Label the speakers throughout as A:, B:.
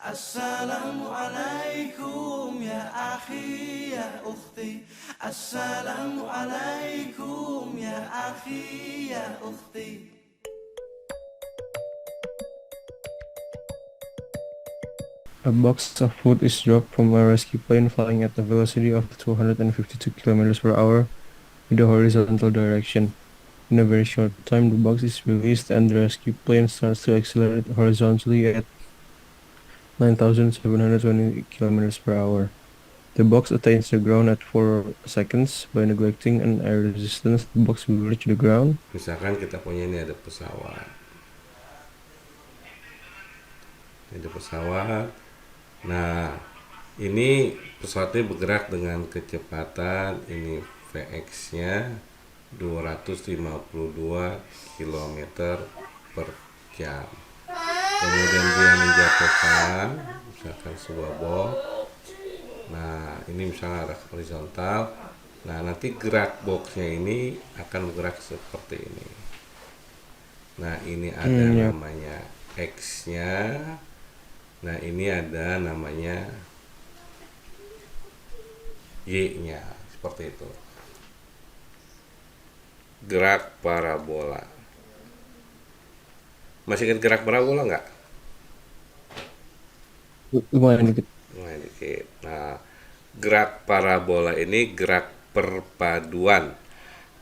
A: Assalamualaikum ya akhi ya ukhti. Assalamualaikum ya akhi ya ukhti.
B: A box of food is dropped from a rescue plane flying at a velocity of 252 kilometers per hour in the horizontal direction. In a very short time, the box is released and the rescue plane starts to accelerate horizontally at 9,720 kilometers per hour. The box attains the ground at 4 seconds. By neglecting an air resistance, the box will reach the ground.
C: Misalkan kita punya ini ada pesawat. Nah, ini pesawatnya bergerak dengan kecepatan ini Vx-nya 252 kilometer per jam. Kemudian dia menjatuhkan misalkan sebuah box. Nah, ini misalnya arah horizontal. Nah, nanti gerak boxnya ini akan bergerak seperti ini. Nah, ini ada
B: Ya.
C: namanya X-nya. Nah, ini ada namanya Y-nya. Seperti itu. Gerak parabola. Masih ingat gerak parabola nggak?
B: Lumayan dikit.
C: Nah, dikit. Nah, gerak parabola ini gerak perpaduan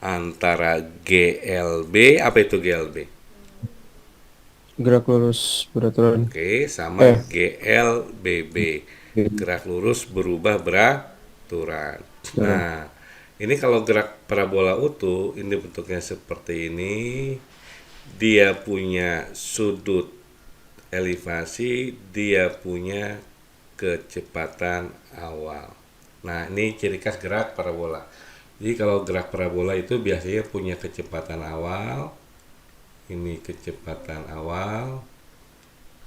C: antara GLB. Apa itu GLB?
B: Gerak lurus beraturan.
C: Oke, sama
B: Eh,
C: GLBB. Gerak lurus berubah beraturan.
B: beraturan.
C: Nah, ini kalau gerak parabola utuh, ini bentuknya seperti ini. Dia punya sudut elevasi, dia punya kecepatan awal. Nah, ini ciri khas gerak parabola. Jadi kalau gerak parabola itu biasanya punya kecepatan awal. Ini kecepatan awal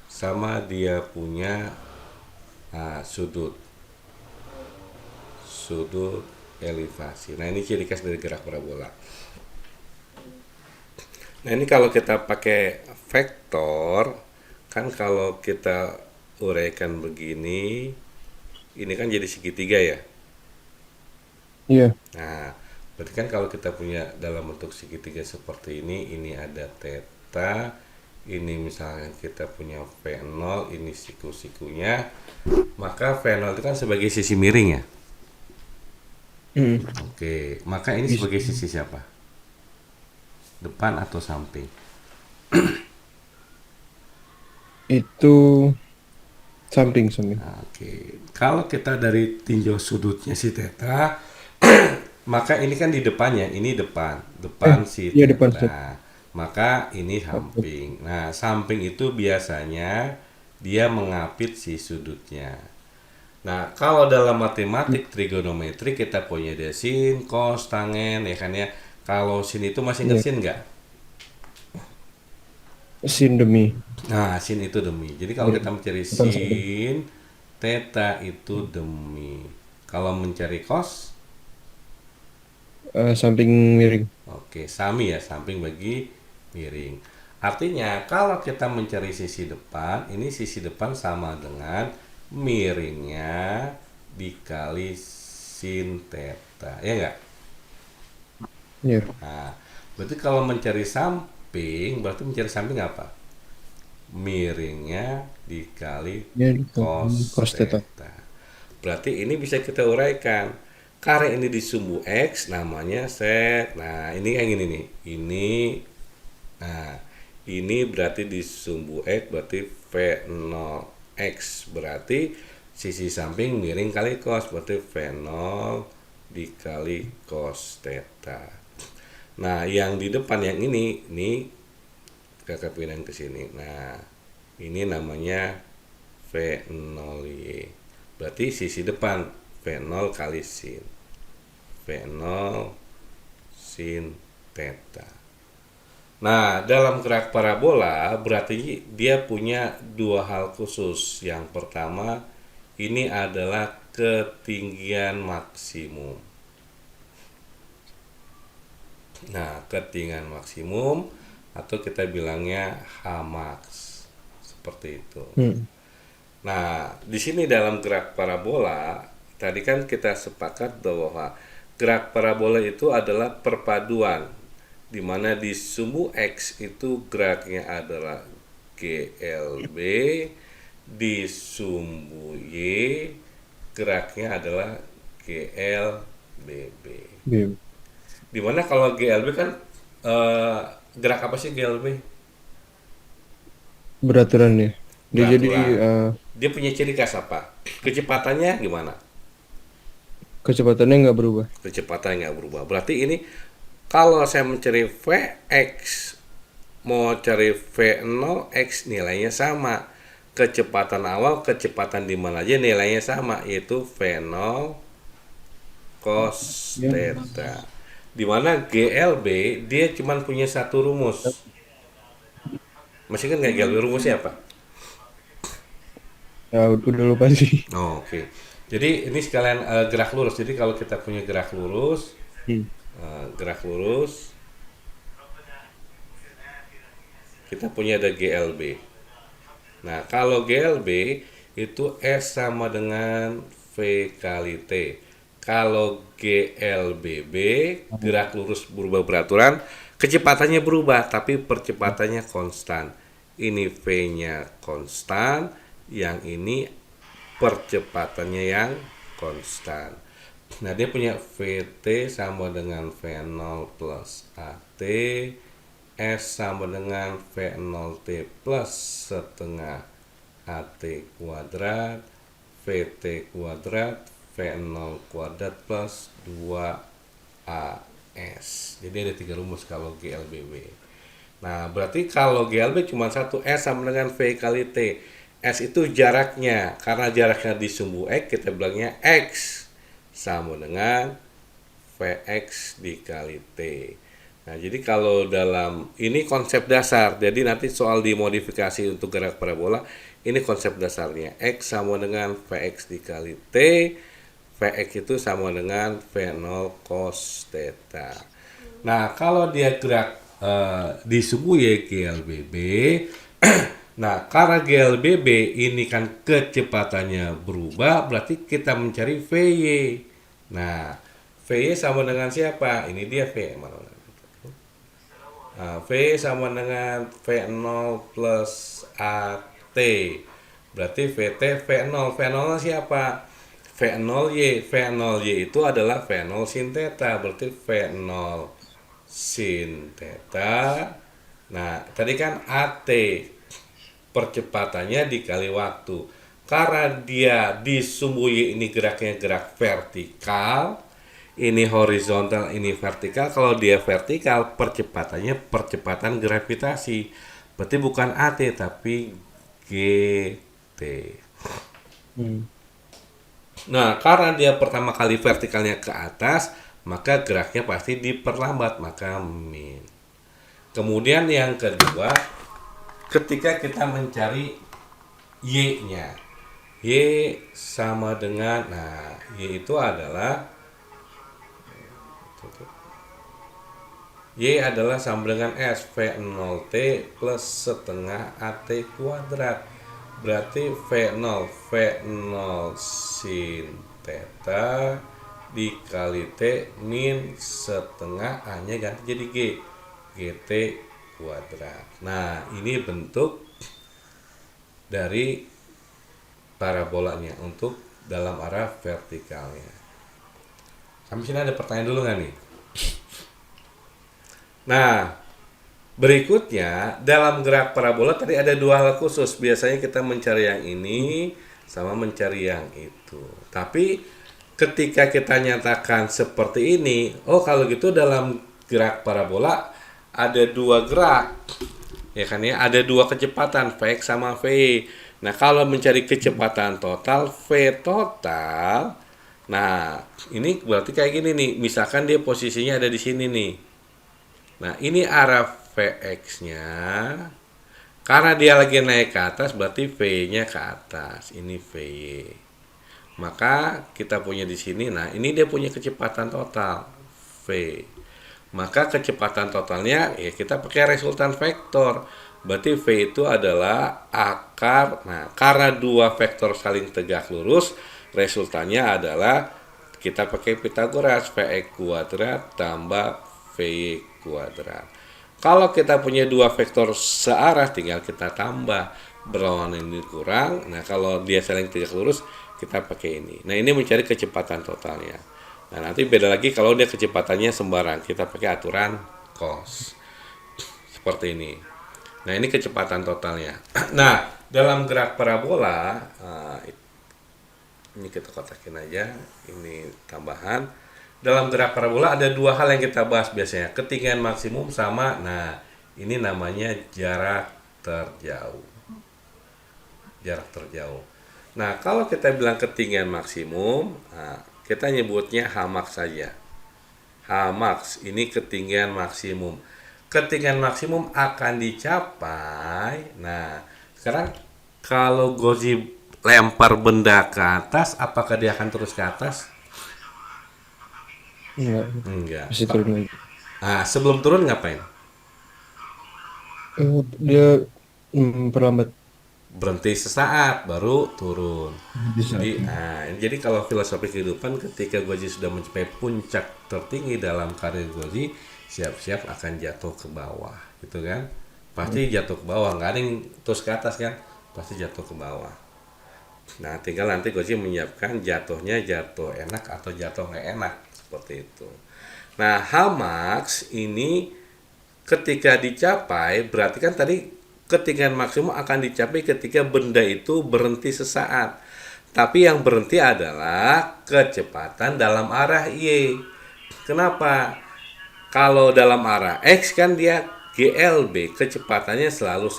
C: sama dia punya sudut elevasi. Nah, ini ciri khas dari gerak parabola. Nah, ini kalau kita pakai vektor, kan kalau kita uraikan begini, ini kan jadi segitiga ya.
B: Iya.
C: Nah, berarti kan kalau kita punya dalam bentuk segitiga seperti ini ada theta, ini misalnya kita punya V0, ini siku-sikunya, maka V0 itu kan sebagai sisi miring ya.
B: Mm.
C: Oke, maka ini
B: Bis-
C: sebagai sisi siapa? Depan atau samping?
B: Itu samping.
C: Oke, kalau kita dari tinjau sudutnya si theta, maka ini kan di depannya, ini depan si
B: Iya depan set.
C: theta. Maka ini
B: Oke.
C: samping. Nah, samping itu biasanya dia mengapit si sudutnya. Nah, kalau dalam matematik trigonometri kita punya ada sin, cos, tangen, ya kan ya. Kalau sin itu masih inget
B: Iya.
C: sin nggak?
B: Sin demi.
C: Nah, sin itu demi. Jadi kalau
B: Iya.
C: kita mencari
B: Depan samping.
C: sin, theta itu demi. Kalau mencari cos,
B: Samping miring.
C: oke, sami ya, samping bagi miring. Artinya, kalau kita mencari sisi depan, ini sisi depan sama dengan miringnya dikali sin theta, ya enggak?
B: Iya.
C: Nah, berarti kalau mencari samping, berarti mencari samping apa? Miringnya dikali
B: Iya dikali
C: cos
B: cos theta.
C: theta. Berarti ini bisa kita uraikan. Karena ini di sumbu X namanya sek. Nah, ini kayak gini nih. Nah, ini berarti di sumbu X berarti V0X. Berarti sisi samping miring kali cos. Berarti V0 dikali cos theta. Nah, yang di depan yang ini kakak pindahin ke sini. Nah, ini namanya V0Y. Berarti sisi depan V0 kali sin. V0 sin theta. Nah, dalam gerak parabola berarti dia punya dua hal khusus. Yang pertama, ini adalah ketinggian maksimum. Nah, ketinggian maksimum atau kita bilangnya Hmax seperti itu.
B: Hmm.
C: Nah, di sini dalam gerak parabola, tadi kan kita sepakat bahwa gerak parabola itu adalah perpaduan, di mana di sumbu X itu geraknya adalah GLB, di sumbu Y geraknya adalah GLBB.
B: B.
C: Dimana kalau GLB kan gerak apa sih GLB?
B: Beraturan ya. Dia jadi
C: Beraturan. Dia punya ciri khas apa? Kecepatannya gimana?
B: kecepatannya nggak berubah.
C: Kecepatannya nggak berubah. Berarti ini kalau saya mencari Vx, mau cari V0, X nilainya sama. Kecepatan awal, kecepatan di mana aja nilainya sama, yaitu V0 cos
B: Ya.
C: theta. Dimana GLB dia cuma punya satu rumus. Masih kan nggak GLB rumusnya apa?
B: Ya, udah lupa sih.
C: Oh, oke. Jadi ini sekalian gerak lurus. Jadi kalau kita punya gerak lurus,
B: Hmm.
C: gerak lurus, kita punya ada GLB. Nah, kalau GLB itu S sama dengan V kali T. Kalau GLBB gerak lurus berubah beraturan, kecepatannya berubah tapi percepatannya konstan. Ini V-nya konstan, yang ini percepatannya yang konstan. Nah, dia punya VT sama dengan V0 plus AT, S sama dengan V0T plus setengah AT kuadrat, VT kuadrat, V0 kuadrat plus 2AS. Jadi ada 3 rumus kalau GLBB. Nah, berarti kalau GLB cuma satu, S sama dengan V kali T. S itu jaraknya, karena jaraknya di sumbu X, kita bilangnya X sama dengan Vx dikali T. Nah, jadi kalau dalam ini konsep dasar, jadi nanti soal dimodifikasi untuk gerak parabola, ini konsep dasarnya. X sama dengan Vx dikali T, Vx itu sama dengan V0 cos theta. Nah, kalau dia gerak di sumbu Y GLBB, nah karena GLBB ini kan kecepatannya berubah, berarti kita mencari VY. Nah, VY sama dengan siapa? Ini dia V. Nah, V sama dengan V0 plus AT. Berarti VT V0. V0 siapa? V0Y. V0Y itu adalah V0 sin theta. Berarti V0 sin theta. Nah, tadi kan AT percepatannya dikali waktu. Karena dia di sumbu Y ini geraknya gerak vertikal, ini horizontal, ini vertikal. Kalau dia vertikal, percepatannya percepatan gravitasi. Berarti bukan AT tapi GT.
B: Hmm.
C: Nah, karena dia pertama kali vertikalnya ke atas, maka geraknya pasti diperlambat, maka min. Kemudian yang kedua, ketika kita mencari Y-nya, Y sama dengan, nah, Y itu adalah, Y adalah sama dengan S, V0T plus setengah AT kuadrat. Berarti V0 sin theta dikali T min setengah A-nya ganti jadi G, GT kuadrat. Nah, ini bentuk dari parabolanya untuk dalam arah vertikalnya. Sampai sini ada pertanyaan dulu nggak nih? Nah, berikutnya dalam gerak parabola tadi ada dua hal khusus. Biasanya kita mencari yang ini sama mencari yang itu. Tapi ketika kita nyatakan seperti ini, oh kalau gitu dalam gerak parabola ada dua gerak. Ya kan ya, ada dua kecepatan Vx sama V. Nah, kalau mencari kecepatan total V total, nah ini berarti kayak gini nih. Misalkan dia posisinya ada di sini nih. Nah, ini arah Vx-nya. Karena dia lagi naik ke atas, berarti V-nya ke atas. Ini Vy. Maka kita punya di sini. Nah, ini dia punya kecepatan total V. Maka kecepatan totalnya ya kita pakai resultan vektor. Berarti V itu adalah akar. Nah, karena dua vektor saling tegak lurus, resultannya adalah kita pakai Pythagoras, Vx kuadrat tambah Vy kuadrat. Kalau kita punya dua vektor searah, tinggal kita tambah. Berlawanan ini kurang. Nah, kalau dia saling tegak lurus, kita pakai ini. Nah, ini mencari kecepatan totalnya. Nah, nanti beda lagi kalau dia kecepatannya sembarang. Kita pakai aturan cos. Seperti ini. Nah, ini kecepatan totalnya. Nah, dalam gerak parabola, ini kita kotakin aja. Ini tambahan. Dalam gerak parabola ada dua hal yang kita bahas biasanya. Ketinggian maksimum sama, nah, ini namanya jarak terjauh. Jarak terjauh. Nah, kalau kita bilang ketinggian maksimum, nah, kita nyebutnya Hmax saja. Hmax ini ketinggian maksimum. Ketinggian maksimum akan dicapai. Nah, sekarang kalau Gozi lempar benda ke atas, apakah dia akan terus ke atas? Enggak.
B: Masih turun lagi.
C: Nah, sebelum turun ngapain?
B: Dia perlambat.
C: Berhenti sesaat baru turun.
B: Bisa.
C: Jadi kalau filosofi kehidupan, ketika Gozi sudah mencapai puncak tertinggi dalam karir Gozi, siap-siap akan jatuh ke bawah, gitu kan? Pasti jatuh ke bawah, nggak ada yang terus ke atas kan? Pasti jatuh ke bawah. Nah, tinggal nanti Gozi menyiapkan jatuhnya jatuh enak atau jatuh nggak enak, seperti itu. Nah, Hmax ini ketika dicapai, berarti kan tadi ketinggian maksimum akan dicapai ketika benda itu berhenti sesaat. Tapi yang berhenti adalah kecepatan dalam arah Y. Kenapa? Kalau dalam arah X kan dia GLB, kecepatannya selalu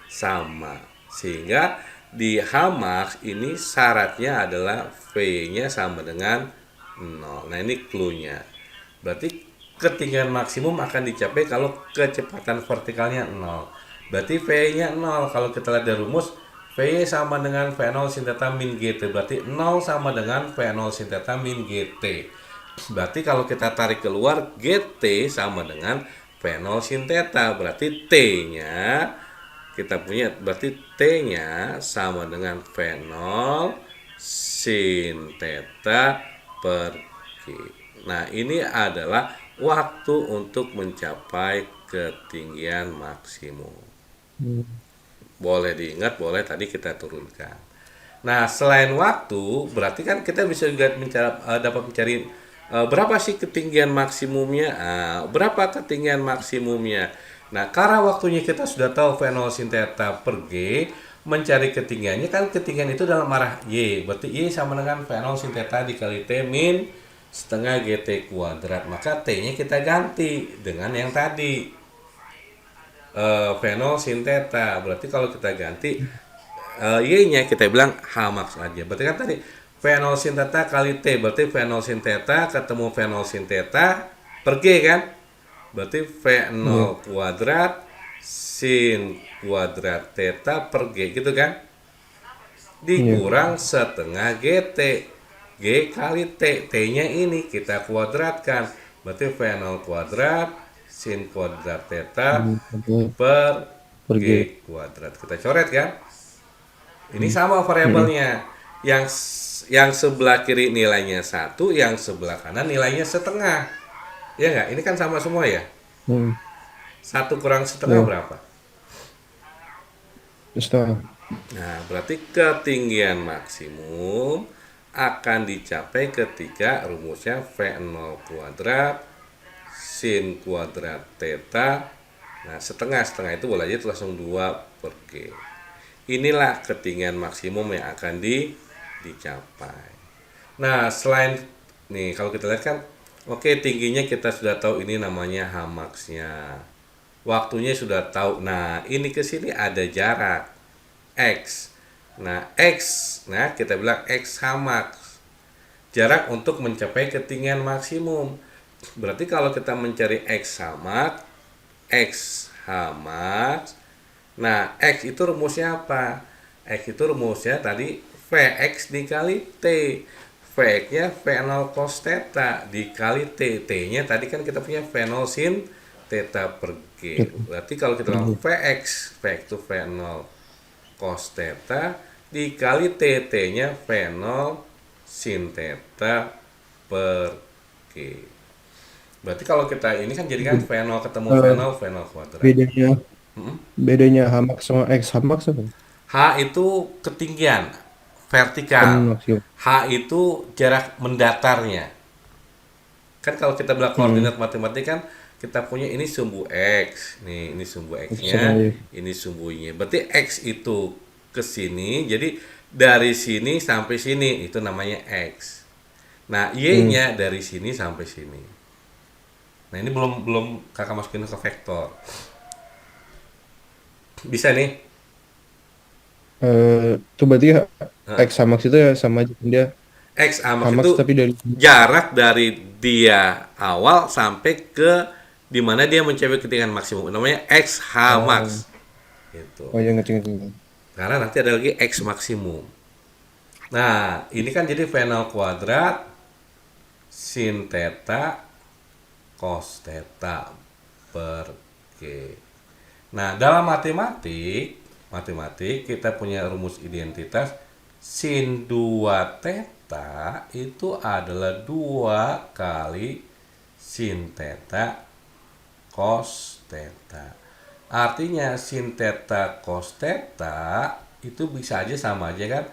C: sama. Sehingga di Hmax ini syaratnya adalah V-nya sama dengan 0. Nah, ini clue-nya. Berarti ketinggian maksimum akan dicapai kalau kecepatan vertikalnya 0. Berarti V-nya 0. Kalau kita lihat dari rumus, V sama dengan V0 sin theta min GT. Berarti 0 sama dengan V0 sin theta min GT. Berarti kalau kita tarik keluar, GT sama dengan V0 sin theta. Berarti T-nya, kita punya, berarti T-nya sama dengan V0 sin theta per G. Nah, ini adalah waktu untuk mencapai ketinggian maksimum. Boleh diingat, boleh tadi kita turunkan. Nah, selain waktu, berarti kan kita bisa juga dapat mencari berapa sih ketinggian maksimumnya, berapa ketinggian maksimumnya. Nah, karena waktunya kita sudah tahu V0 sin theta per G, mencari ketinggiannya kan ketinggian itu dalam arah Y. Berarti Y sama dengan V0 sin theta dikali T min setengah GT kuadrat. Maka T-nya kita ganti dengan yang tadi. V0 sin theta. Berarti kalau kita ganti Y-nya kita bilang Hmax aja. Berarti kan tadi V0 sin theta kali T. Berarti V0 sin theta ketemu V0 sin theta per G kan? Berarti V0 kuadrat sin kuadrat theta per G gitu kan? Dikurang setengah GT. G kali T. T-nya ini kita kuadratkan. Berarti V0 kuadrat sin kuadrat theta per G kuadrat. Kita coret kan? Ini sama variabelnya. Yang sebelah kiri nilainya 1, yang sebelah kanan nilainya setengah. Ya nggak? Ini kan sama semua ya? 1 kurang setengah berapa?
B: Setengah.
C: Nah, berarti ketinggian maksimum akan dicapai ketika rumusnya V0 kuadrat sin kuadrat theta. Nah, setengah itu boleh aja langsung 2 per G. Inilah ketinggian maksimum yang akan dicapai. Nah, selain nih kalau kita lihat kan, oke, tingginya kita sudah tahu, ini namanya Hmax-nya. Waktunya sudah tahu. Nah, ini ke sini ada jarak X. Nah, X, nah kita bilang X Hmax. Jarak untuk mencapai ketinggian maksimum. Berarti kalau kita mencari X Hmax, nah X itu rumusnya apa? X itu rumusnya tadi Vx dikali T. Vx-nya V0 cos theta dikali T. T-nya tadi kan kita punya V0 sin theta per G. Berarti kalau kita bilang Vx itu V0 cos theta dikali TT-nya V0 sin theta per G. Berarti kalau kita ini kan jadi kan V0 ketemu
B: Eh,
C: V0 V0 kuadrat.
B: bedanya bedanya Hamax sama X Hamax apa?
C: H itu ketinggian vertikal.
B: Kan maksimum.
C: H itu jarak mendatarnya. Kan kalau kita bilang koordinat matematik kan kita punya ini sumbu X. Nih, ini sumbu X-nya,
B: Sama Y.
C: ini sumbu Y. Berarti X itu ke sini, jadi dari sini sampai sini itu namanya X. Nah, Y-nya dari sini sampai sini. Nah, ini belum kakak masukin ke vektor. Bisa nih.
B: Itu berarti X Hamax itu ya sama aja dia
C: X Hamax
B: Hamax
C: itu
B: tapi dari
C: jarak dari dia awal sampai ke dimana dia mencapai ketinggian maksimum. Namanya X Hamax. Gitu.
B: oh ya ngerti.
C: Karena nanti ada lagi X maksimum. Nah, ini kan jadi V0 kuadrat sin theta cos theta per G. Nah, dalam matematik kita punya rumus identitas sin 2 theta itu adalah 2 kali sin theta cos theta. Artinya sin theta cos theta itu bisa aja sama aja kan.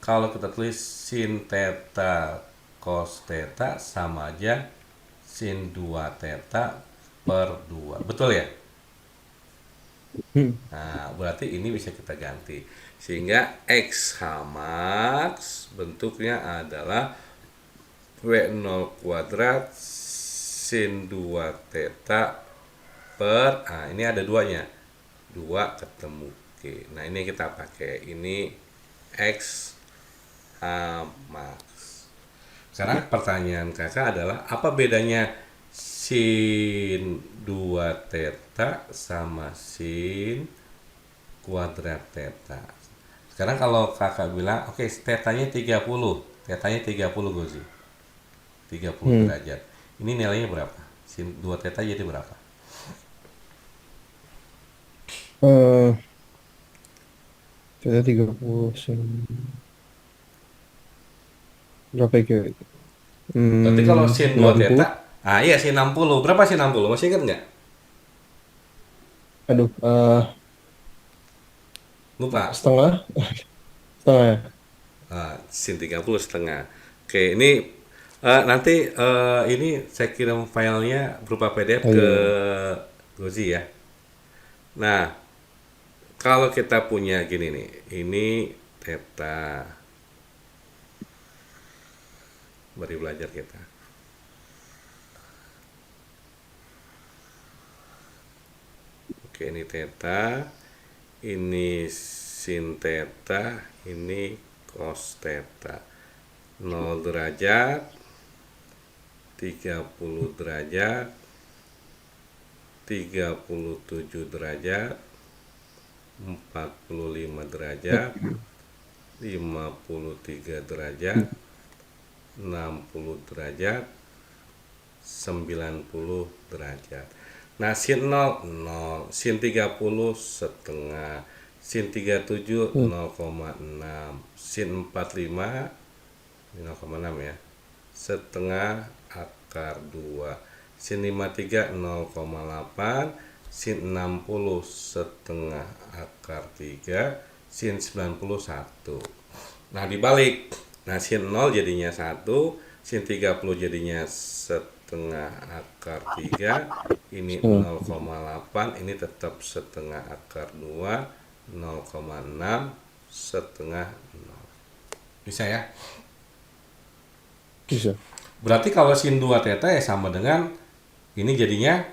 C: Kalau kita tulis sin theta cos theta sama aja sin 2 theta per 2. Betul ya? Nah, berarti ini bisa kita ganti. Sehingga X Hamax bentuknya adalah W0 kuadrat sin 2 theta per, nah ini ada duanya. 2 ketemu G. Nah, ini kita pakai. Ini X Hamax. Sekarang pertanyaan kakak adalah apa bedanya sin 2 theta sama sin kuadrat theta. Sekarang kalau kakak bilang oke, tetanya 30 Gozi. 30 derajat. Ini nilainya berapa? Sin 2 theta jadi berapa?
B: Kita 30 berapa ya?
C: Berarti kalau sin 2
B: 60.
C: theta, iya sin 60. Berapa sin 60? Masih ingat nggak?
B: Aduh,
C: Lupa.
B: setengah ya.
C: Sin 30 setengah. Oke, ini nanti ini saya kirim filenya berupa PDF
B: Oh,
C: ke
B: iya.
C: Gozi ya. Nah, kalau kita punya gini nih, ini theta. Mari belajar kita. Oke, ini theta, ini sin theta, ini cos theta. 0 derajat, 30 derajat, 37 derajat, 45 derajat, 53 derajat, 60 derajat, 90 derajat. Nah, sin 0, 0, sin 30 setengah, sin 37 0,6, sin 45 0,6 ya, setengah akar 2, sin 53 0,8, sin 60 setengah akar 3, sin 91. Nah, dibalik. Nah, sin 0 jadinya 1, sin 30 jadinya setengah akar 3, ini 0,8, ini tetap setengah akar 2, 0,6, setengah 0. Bisa ya?
B: Bisa.
C: Berarti kalau sin 2 theta ya sama dengan ini jadinya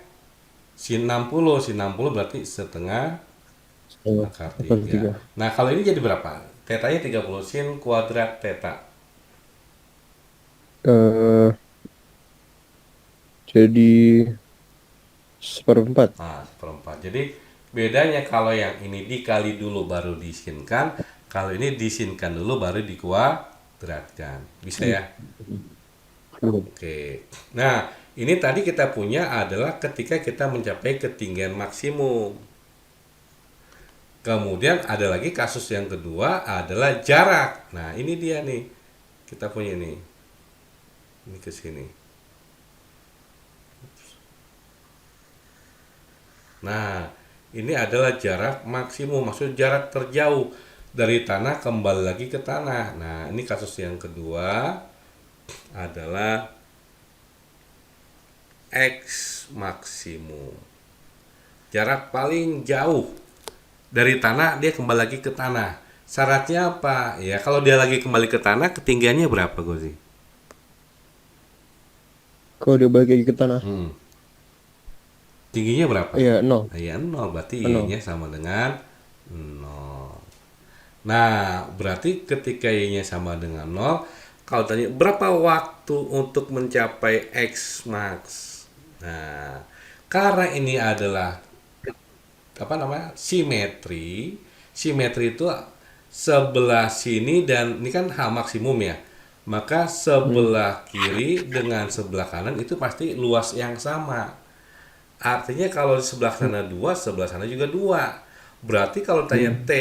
C: sin 60. Sin 60 berarti setengah akar 3. Nah, kalau ini jadi berapa? Tetanya 30, sin kuadrat theta.
B: Jadi seperempat.
C: Nah, seperempat. Jadi bedanya kalau yang ini dikali dulu baru disinkan, kalau ini disinkan dulu baru dikuadratkan. Bisa ya? Oke. Nah, Ini tadi kita punya adalah ketika kita mencapai ketinggian maksimum. Kemudian ada lagi kasus yang kedua adalah jarak. Nah, ini dia nih. Kita punya nih. Ini ke sini. Nah, ini adalah jarak maksimum, maksud jarak terjauh dari tanah kembali lagi ke tanah. Nah, ini kasus yang kedua adalah X maksimum. Jarak paling jauh dari tanah dia kembali lagi ke tanah. Syaratnya apa? Ya, kalau dia lagi kembali ke tanah, ketinggiannya berapa, Gozi?
B: Kalau dia balik lagi ke tanah,
C: Tingginya berapa?
B: ya 0.
C: Ya 0, berarti
B: Nol.
C: Y-nya sama dengan 0. Nah, berarti ketika Y-nya sama dengan 0, kalau tanya berapa waktu untuk mencapai X max? Nah, karena ini adalah simetri. Simetri itu sebelah sini dan ini kan H maksimum ya. Maka sebelah kiri dengan sebelah kanan itu pasti luas yang sama. Artinya kalau di sebelah sana 2, sebelah sana juga 2. Berarti kalau tanya T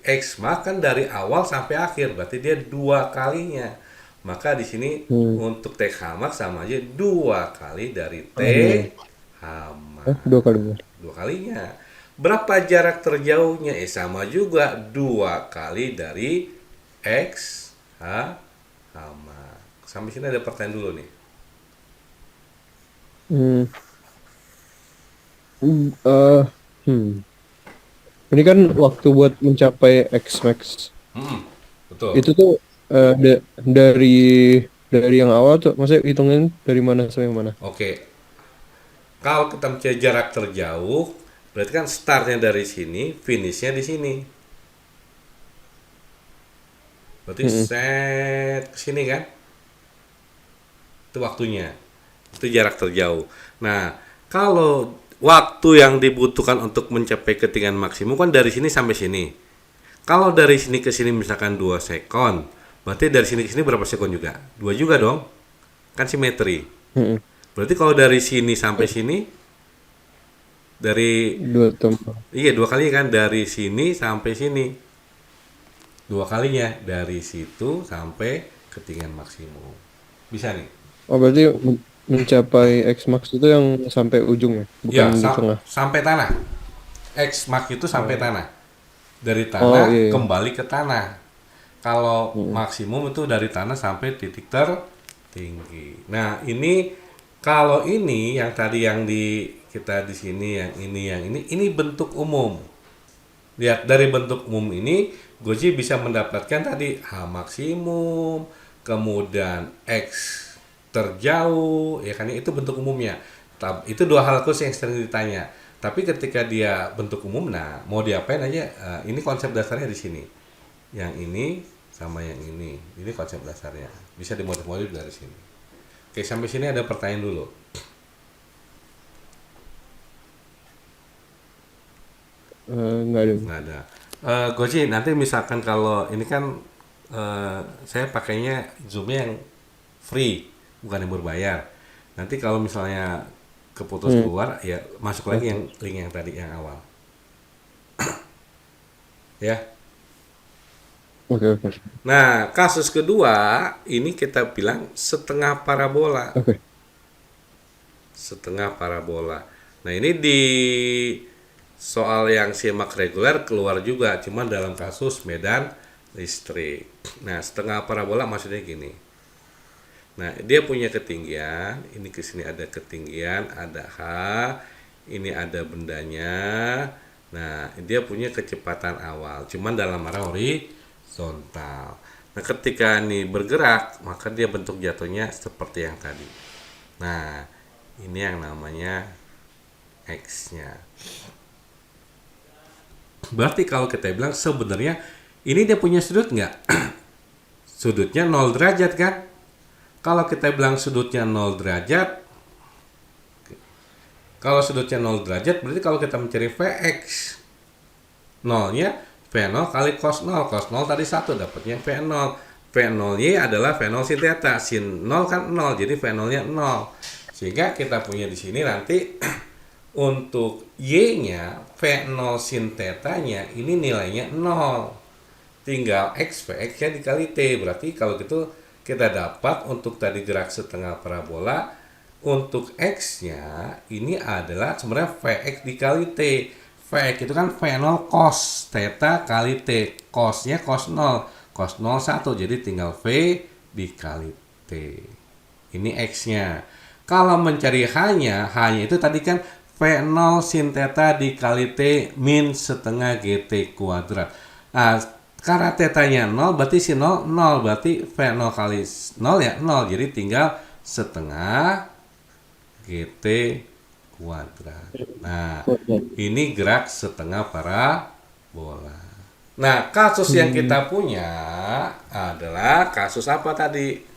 C: X max kan dari awal sampai akhir, berarti dia 2 kalinya. Maka di sini untuk T H max sama aja 2 kali dari T H max.
B: 2 kali.
C: 2 kalinya. Berapa jarak terjauhnya? Sama juga 2 kali dari X H max. Sampai sini ada pertanyaan dulu nih.
B: Ini kan waktu buat mencapai X max.
C: Betul.
B: Itu tuh dari yang awal tuh, maksudnya hitungin dari mana sampai mana?
C: Oke. Kalau kita mencari jarak terjauh, berarti kan startnya dari sini, finishnya di sini. Berarti set ke sini kan? Itu waktunya. Itu jarak terjauh. Nah, kalau waktu yang dibutuhkan untuk mencapai ketinggian maksimum kan dari sini sampai sini. Kalau dari sini ke sini misalkan 2 sekon, berarti dari sini ke sini berapa sekon juga? 2 juga dong. Kan simetri. Berarti kalau dari sini sampai sini dari
B: 2 tambah.
C: iya 2 kali kan, dari sini sampai sini. 2 kalinya dari situ sampai ketinggian maksimum. Bisa nih.
B: Oh, berarti mencapai X max itu yang sampai ujung ya, bukan di tengah.
C: Sampai tanah. X max itu sampai tanah. Dari tanah kembali ke tanah. Kalau maksimum itu dari tanah sampai titik tertinggi. Nah, ini kalau ini yang tadi yang kita di sini, yang ini bentuk umum. Lihat dari bentuk umum ini, Goji bisa mendapatkan tadi H maksimum, kemudian X terjauh, ya kan, itu bentuk umumnya. Itu 2 hal khusus yang sering ditanya. Tapi ketika dia bentuk umum, nah mau diapain aja, ini konsep dasarnya di sini. Yang ini sama yang ini konsep dasarnya. Bisa dimodif-modif dari sini. Oke, sampai sini ada pertanyaan dulu.
B: Nggak ada.
C: Nggak ada. Goji, nanti misalkan kalau ini kan saya pakainya Zoom-nya yang free, bukan yang berbayar. Nanti kalau misalnya keputus keluar, ya masuk lagi yang link yang tadi yang awal. Ya.
B: Oke.
C: Nah, kasus kedua ini kita bilang setengah parabola.
B: Oke.
C: Setengah parabola. Nah, ini di soal yang simak reguler keluar juga, cuma dalam kasus medan listrik. Nah, setengah parabola maksudnya gini. Nah, dia punya ketinggian, ini ke sini ada ketinggian, ada H, ini ada bendanya. Nah, dia punya kecepatan awal, cuman dalam arah horizontal. Nah, ketika ini bergerak, maka dia bentuk jatuhnya seperti yang tadi. Nah, ini yang namanya X-nya. Berarti kalau kita bilang sebenarnya ini dia punya sudut nggak? Sudutnya 0 derajat kan? Kalau kita bilang sudutnya 0 derajat, kalau sudutnya 0 derajat, berarti kalau kita mencari Vx, 0-nya V0 kali cos 0. Cos 0 tadi 1, dapatnya V0. V0Y adalah V0 sin theta. Sin 0 kan 0, jadi V0-nya 0. Sehingga kita punya di sini nanti untuk Y-nya V0 sin tetanya ini nilainya 0. Tinggal X Vx-nya dikali T. Berarti kalau gitu kita dapat untuk tadi gerak setengah parabola, untuk X-nya ini adalah sebenarnya Vx dikali T. Vx itu kan V0 cos theta kali T. Cos-nya cos 0. Cos 0 1. Jadi tinggal V dikali T. Ini X-nya. Kalau mencari H-nya itu tadi kan V0 sin theta dikali T min setengah GT kuadrat. Nah, karena tetanya 0 berarti sin 0, 0 berarti V0 kali 0 ya 0. Jadi tinggal setengah GT kuadrat. Nah, ini gerak setengah parabola. Nah, kasus yang kita punya adalah kasus apa tadi?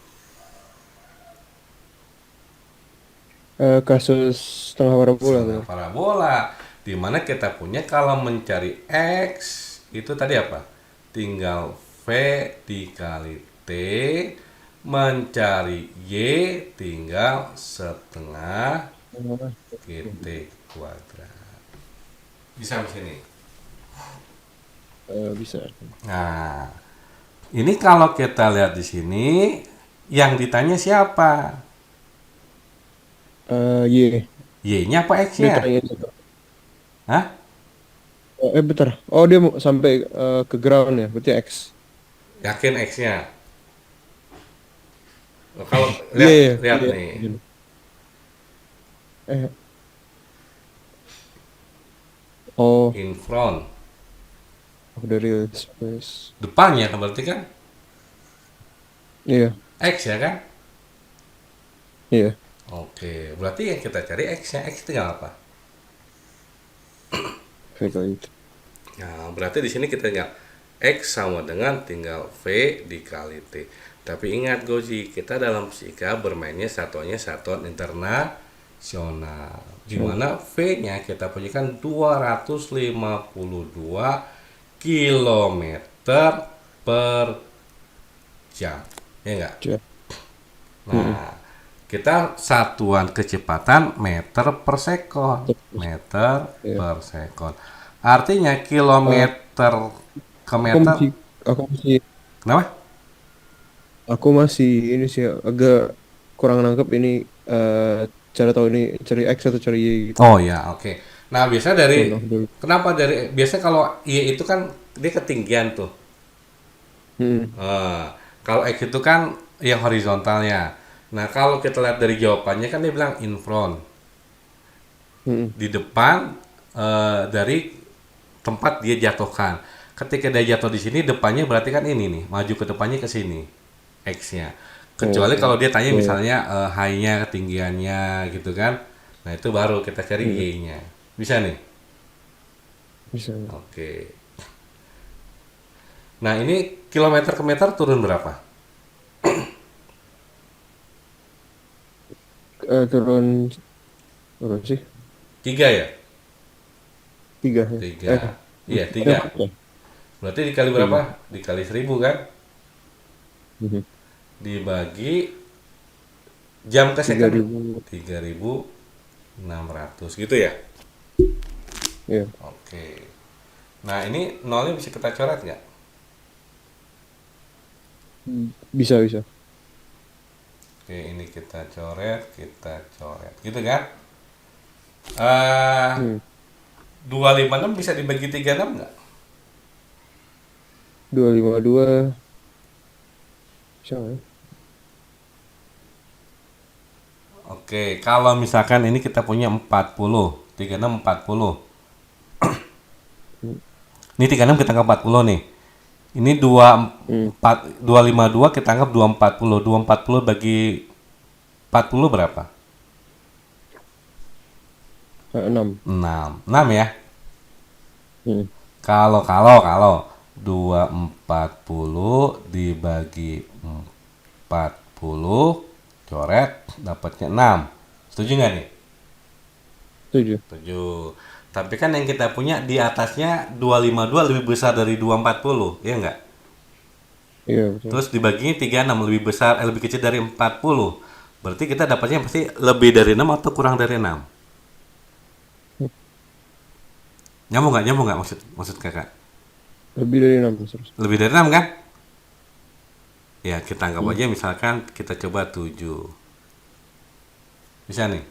B: Kasus setengah parabola.
C: Setengah parabola. Dimana kita punya kalau mencari X itu tadi apa? Tinggal V dikali T, mencari Y tinggal setengah GT kuadrat. Bisa di sini.
B: Bisa.
C: Nah, ini kalau kita lihat di sini, yang ditanya siapa?
B: Y.
C: Y-nya apa X-nya?
B: Ditanya itu.
C: Hah?
B: Bentar. Oh, dia mau sampai ke ground ya, berarti X.
C: Yakin X-nya? Kalau
B: Iya,
C: lihat
B: iya.
C: nih.
B: Oh,
C: In front.
B: dari space.
C: Depannya kan berarti kan
B: Iya,
C: X ya kan?
B: iya.
C: Oke, berarti yang kita cari X-nya. X tinggal apa?
B: V kali itu.
C: Nah, berarti di sini kita tinggal X sama dengan tinggal V dikali T. Tapi ingat Goji, kita dalam fisika bermainnya satuan internasional. Di mana V-nya kita punya kan 252 km per jam. Ya enggak?
B: Iya.
C: Nah, kita satuan kecepatan meter per sekon. Meter
B: Iya.
C: per sekon. Artinya kilometer ke meter. Kenapa?
B: Aku masih ini sih agak kurang nangkep ini cara tahu ini cari X atau cari Y gitu.
C: Oh ya, oke. Nah, biasa dari
B: Dulu.
C: kenapa dari biasa kalau Y itu kan dia ketinggian tuh. Kalau X itu kan yang horizontalnya. Nah, kalau kita lihat dari jawabannya kan dia bilang in front. Di depan dari tempat dia jatuhkan. Ketika dia jatuh di sini, depannya berarti kan ini nih, maju ke depannya ke sini, X-nya. Kecuali kalau dia tanya misalnya high-nya, ketinggiannya gitu kan. Nah, itu baru kita cari Y-nya. Bisa nih?
B: Bisa.
C: Oke. Nah, ini kilometer ke meter turun berapa?
B: Turun berapa sih?
C: 3 ya?
B: 3 ya.
C: 3. Iya, 3. Berarti dikali berapa? Dikali 1000 kan? Dibagi jam ke second 3.600 gitu ya?
B: Iya.
C: Oke. Nah, ini nolnya bisa kita coret nggak?
B: Bisa.
C: Oke, ini kita coret. Gitu kan? 256 bisa dibagi 36 nggak?
B: 252 bisa nggak ya?
C: Oke, kalau misalkan ini kita punya 40, 36 40. Ini 36 kita anggap 40 nih. Ini 252 kita anggap 240. 240 bagi 40 berapa?
B: 6.
C: 6 ya. Kalau 240 dibagi 40 coret dapatnya 6. Setuju nggak nih? Setuju. Tapi kan yang kita punya di atasnya 252 lebih besar dari 240, ya enggak?
B: Iya, betul.
C: Terus dibaginya 36 lebih besar lebih kecil dari 40. Berarti kita dapatnya pasti lebih dari 6 atau kurang dari 6? Nyambung nggak maksud kakak?
B: Lebih dari 6, Mas.
C: Lebih dari 6 kan? Ya, kita anggap
B: Hmm.
C: aja misalkan kita coba 7. Bisa nih.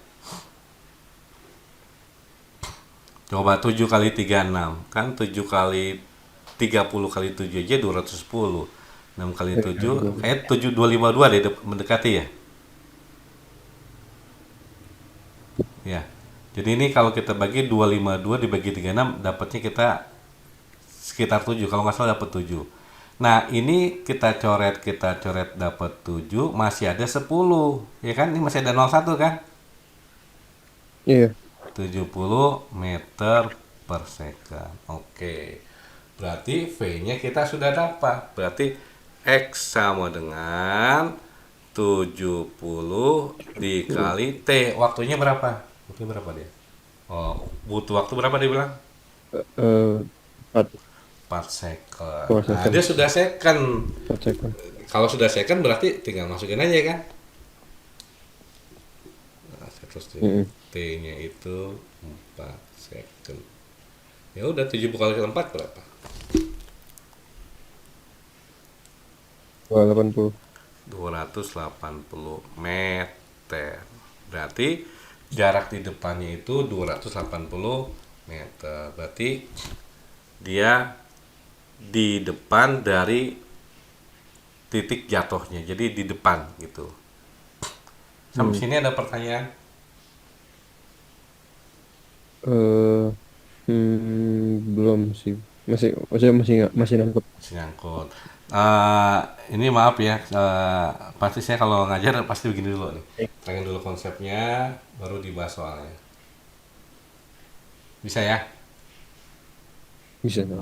C: Coba 7 kali 3 6. Kan 7 kali 30 kali 7 aja 210. 6 kali
B: Ya,
C: 7 kayak 7252 deh mendekati ya. Ya. Jadi ini kalau kita bagi 252 dibagi 36 dapatnya kita sekitar 7, kalau nggak salah dapat 7. Nah, ini kita coret dapat 7, masih ada 10. Ya kan? Ini masih ada 01 kan?
B: Iya.
C: 70 meter per second. Oke. Berarti V-nya kita sudah dapat. Berarti X sama dengan 70 dikali T. Waktunya berapa? Waktunya berapa dia? Oh, butuh waktu berapa dia bilang?
B: Eh, 4
C: 4 second.
B: 4
C: Nah,
B: second.
C: dia sudah second.
B: 4 second.
C: Kalau sudah second berarti tinggal masukin aja kan? Nah, terus
B: Mm-mm.
C: T-nya itu 4 second. Ya udah 70 kali 4 berapa?
B: 280.
C: 280 meter. Berarti jarak di depannya itu 280 meter. Berarti dia di depan dari titik jatuhnya. Jadi di depan gitu. Sampai sini ada pertanyaan?
B: Eh, belum sih. Masih nangkep.
C: Masih nyangkut. Eh, ini maaf ya, pasti saya kalau ngajar pasti begini dulu nih. Terangin dulu konsepnya, baru dibahas soalnya. Bisa ya?
B: Bisa.